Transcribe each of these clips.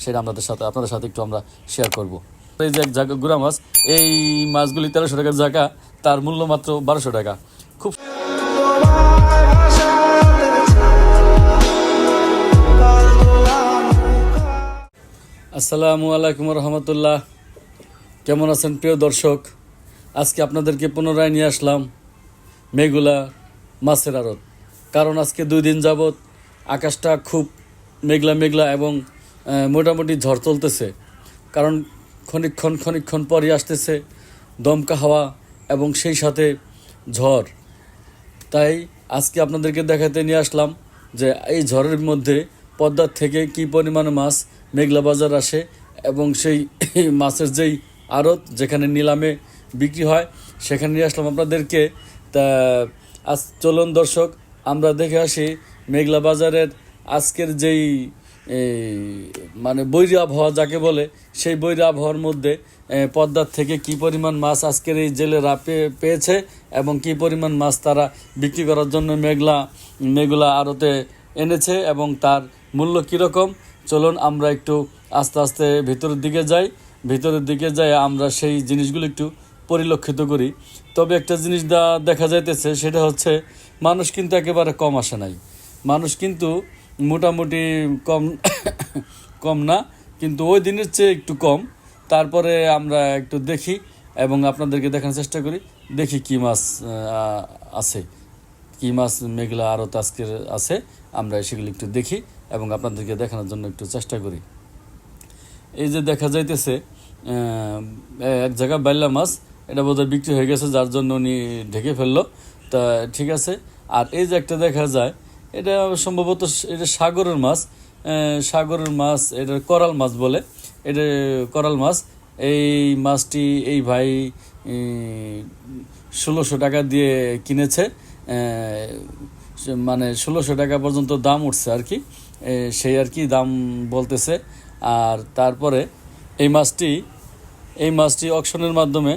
সেটা আপনাদের সাথে একটু আমরা শেয়ার করব। এই যে এক জায়গা গুড়া মাছ, এই মাছগুলি 1300 টাকার জায়গা, তার মূল্য মাত্র 1200 টাকা। খুব আসসালামু আলাইকুম রহমতুল্লাহ। কেমন আছেন প্রিয় দর্শক? আজকে আপনাদেরকে পুনরায় নিয়ে আসলাম মেঘলা মাছের আড়ত। কারণ আজকে 2 দিন যাবৎ আকাশটা খুব মেঘলা এবং মোটামুটি ঝড় চলতেছে। কারণ ক্ষণিকক্ষণ পরই আসতেছে দমকা হাওয়া এবং সেই সাথে ঝড়। তাই আজকে আপনাদেরকে দেখাতে নিয়ে আসলাম যে এই ঝড়ের মধ্যে পদ্মার থেকে কী পরিমাণ মাছ মেঘলা বাজার আসে এবং সেই মাছের যেই আড়ত যেখানে নিলামে বিক্রি হয় সেখানে নিয়ে আসলাম আপনাদেরকে। তা আজ চলুন দর্শক আমরা দেখে আসি মেঘলা বাজারের আজকের যেই মানে বৈরী আবহাওয়া যাকে বলে, সেই বৈরী আবহাওয়ার মধ্যে পদ্মার থেকে কী পরিমাণ মাছ আজকের এই জেলেরা পেয়েছে এবং কী পরিমাণ মাছ তারা বিক্রি করার জন্য মেঘলা আড়তে এনেছে এবং তার মূল্য কীরকম। চলুন আমরা একটু আস্তে আস্তে ভিতরের দিকে যাই আমরা সেই জিনিসগুলো একটু পরিলক্ষিত করি। তবে একটা জিনিস দেখা যাইতেছে, সেটা হচ্ছে মানুষ কিন্তু একেবারে কম আসে নাই। মানুষ কিন্তু মোটামুটি কম না, কিন্তু ওই দিনের চেয়ে একটু কম। তারপরে আমরা একটু দেখি এবং আপনাদেরকে দেখানোর চেষ্টা করি, দেখি কী মাছ আছে, কী মাছ মেঘলা আড়ত আজকের আছে। আমরা সেগুলি একটু দেখি এবং আপনাদেরকে দেখানোর জন্য একটু চেষ্টা করি। এই যে দেখা যাইতেছে এক জায়গায় বাইলা মাছ, এটা বোধহয় বিক্রি হয়ে গেছে, যার জন্য উনি ঢেকে ফেললো। তা ঠিক আছে। আর এই যে একটা দেখা যায়, এটা সম্ভবত এটা সাগরের মাছ, এটা করাল মাছ বলে, এটা করাল মাছ। এই মাছটি এই ভাই 1600 টাকা দিয়ে কিনেছে, মানে 1600 টাকা পর্যন্ত দাম উঠছে আর কি, সেই আর কি দাম বলতেছে। আর তারপরে এই মাছটি অকশনের মাধ্যমে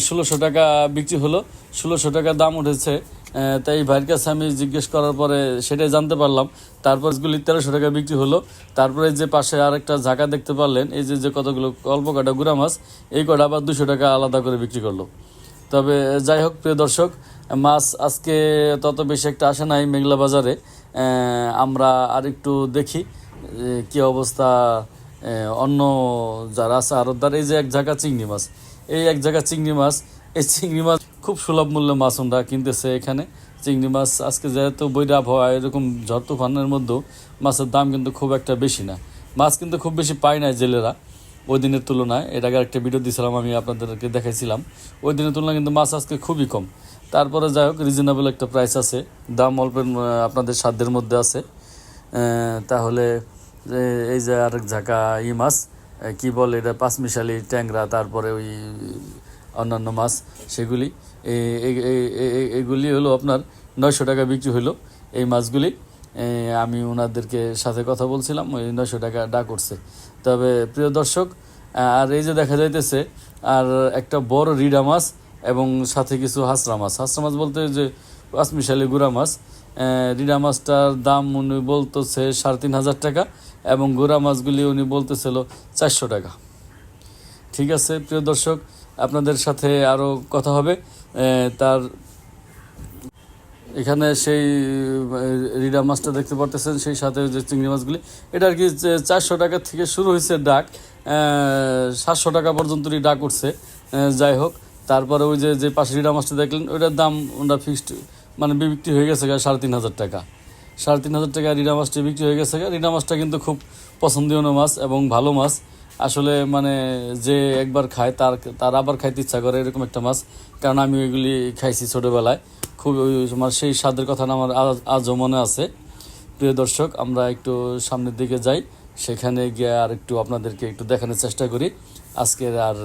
1600 টাকা বিক্রি হলো, 1600 টাকা দাম উঠেছে। তাই ভাইয়ের কাছে আমি জিজ্ঞেস করার পরে সেটাই জানতে পারলাম। তারপর এগুলি 1300 টাকা বিক্রি হলো। তারপরে যে পাশে আরেকটা ঝাঁকা দেখতে পারলেন, এই যে কতগুলো অল্প কটা গুড়া মাছ, এই কটা আবার 200 টাকা আলাদা করে বিক্রি করলো। তবে যাই হোক প্রিয় দর্শক, মাছ আজকে তত বেশি একটা আসে নাই মেঘলা বাজারে। আমরা আরেকটু দেখি কি অবস্থা অন্য যারা আছে আড়তদার। এই যে এক জায়গা চিংড়ি মাছ, এই চিংড়ি মাছ খুব সুলভ মূল্যে মাছ ওরা কিনতেছে এখানে। চিংড়ি মাছ আজকে যেহেতু বৈরী আবহাওয়া, এরকম ঝড় তুফানের মধ্যেও মাছের দাম কিন্তু খুব একটা বেশি না। মাছ কিন্তু খুব বেশি পায় না জেলেরা ওই দিনের তুলনায়। এর আগে একটা ভিডিও দিয়েছিলাম, আমি আপনাদেরকে দেখাইছিলাম। ওই দিনের তুলনায় কিন্তু মাছ আজকে খুবই কম। তারপরে যাই হোক, রিজনেবল একটা প্রাইস আছে, দাম অল্পের আপনাদের সাধ্যের মধ্যে আছে। তাহলে এই যে আরেক ঝাঁকা মাছ, কি বলে এটা, পাঁচমিশালি, ট্যাংরা, তারপরে ওই অন্যান্য মাছ, সেগুলি এগুলি হলো আপনার 900 টাকা বিক্রি হলো এই মাছগুলি। আমি ওনাদেরকে সাথে কথা বলছিলাম, ওই 900 টাকা ডাক উঠছে। তবে প্রিয় দর্শক, আর এই যে দেখা যাইতেছে আর একটা বড় রিডা মাছ এবং সাথে কিছু হাঁসরা মাছ বলতে যে পাঁচমিশালি গুড়া মাছ। রিডা মাছটার দাম উনি বলতেছে 3500 টাকা এবং গুড়া মাছগুলি উনি বলতেছিল 400 টাকা। ঠিক আছে প্রিয় দর্শক, আপনাদের সাথে আরও কথা হবে। তার এখানে সেই রিডা মাছটা দেখতে পারতেছেন, সেই সাথে যে চিংড়ি মাছগুলি, এটা আর কি 400 টাকা থেকে শুরু হয়েছে ডাক, 700 টাকা পর্যন্তই ডাক উঠছে। যাই হোক, তারপরে ওই যে পাশে রিডা মাছটা দেখলেন, ওইটার দাম ওটা ফিক্সড মানে বিক্রি হয়ে গেছে 3500 টাকা। 3500 টাকা রিডা মাছটি বিক্রি হয়ে গেছে। রিডা মাছটা কিন্তু খুব পছন্দনীয় মাছ এবং ভালো মাছ আসলে, মানে যে একবার খায় তার আবার খাইতে ইচ্ছা করে, এরকম একটা মাছ। কারণ আমি ওইগুলি খাইছি ছোটোবেলায়, খুব আমার সেই স্বাদের কথা আমার আজও মনে আছে। প্রিয় দর্শক, আমরা একটু সামনের দিকে যাই, সেখানে গিয়ে আর একটু আপনাদেরকে একটু দেখানোর চেষ্টা করি আজকের আর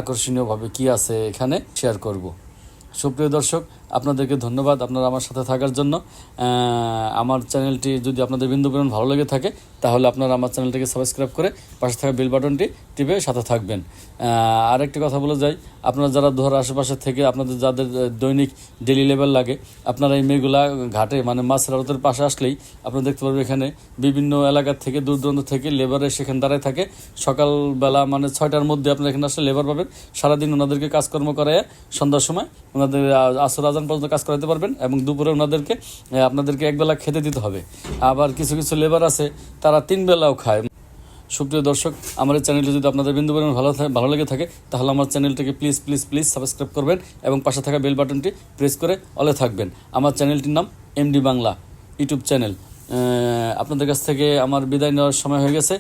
আকর্ষণীয়ভাবে কি আছে এখানে শেয়ার করব। সুপ্রিয় দর্শক, আপনাদেরকে ধন্যবাদ আপনারা আমার সাথে থাকার জন্য। আমার চ্যানেলটি যদি আপনাদের বিন্দু পরিমাণ ভালো লেগে থাকে তাহলে আপনারা আমার চ্যানেলটিকে সাবস্ক্রাইব করে পাশে থাকা বেল বাটনটি টিপে সাথে থাকবেন। আরেকটি কথা বলে যাই, আপনারা যারা ধর আশেপাশে থেকে আপনাদের যাদের দৈনিক ডেলি লেভেল লাগে, আপনারা এই মেঘলা ঘাটে মানে মাছের আড়তের পাশে আসলেই আপনারা দেখতে পারবেন এখানে বিভিন্ন এলাকার থেকে দূর দূরান্ত থেকে লেবারে সেখানে দাঁড়ায় থাকে। সকালবেলা মানে 6টার মধ্যে আপনারা এখানে আসলে লেবার পাবেন। সারাদিন ওনাদেরকে কাজকর্ম করায় সন্ধ্যার সময় ওনাদের আসর আজান পর্যন্ত কাজ করাতে পারবেন এবং দুপুরে ওনাদেরকে আপনাদেরকে একবেলা খেতে দিতে হবে। আবার কিছু কিছু লেবার আছে তারা 3 বেলাও খায়। সুপ্রিয় দর্শক, আমার এই চ্যানেলটি যদি আপনাদের বিন্দু পরিমাণ ভালো লেগে থাকে তাহলে আমার চ্যানেলটিকে প্লিজ প্লিজ প্লিজ সাবস্ক্রাইব করবেন এবং পাশে থাকা বেল বাটনটি প্রেস করে অলে থাকবেন। আমার চ্যানেলটির নাম এমডি বাংলা ইউটিউব চ্যানেল। আপনাদের কাছ থেকে আমার বিদায় নেওয়ার সময় হয়ে গেছে।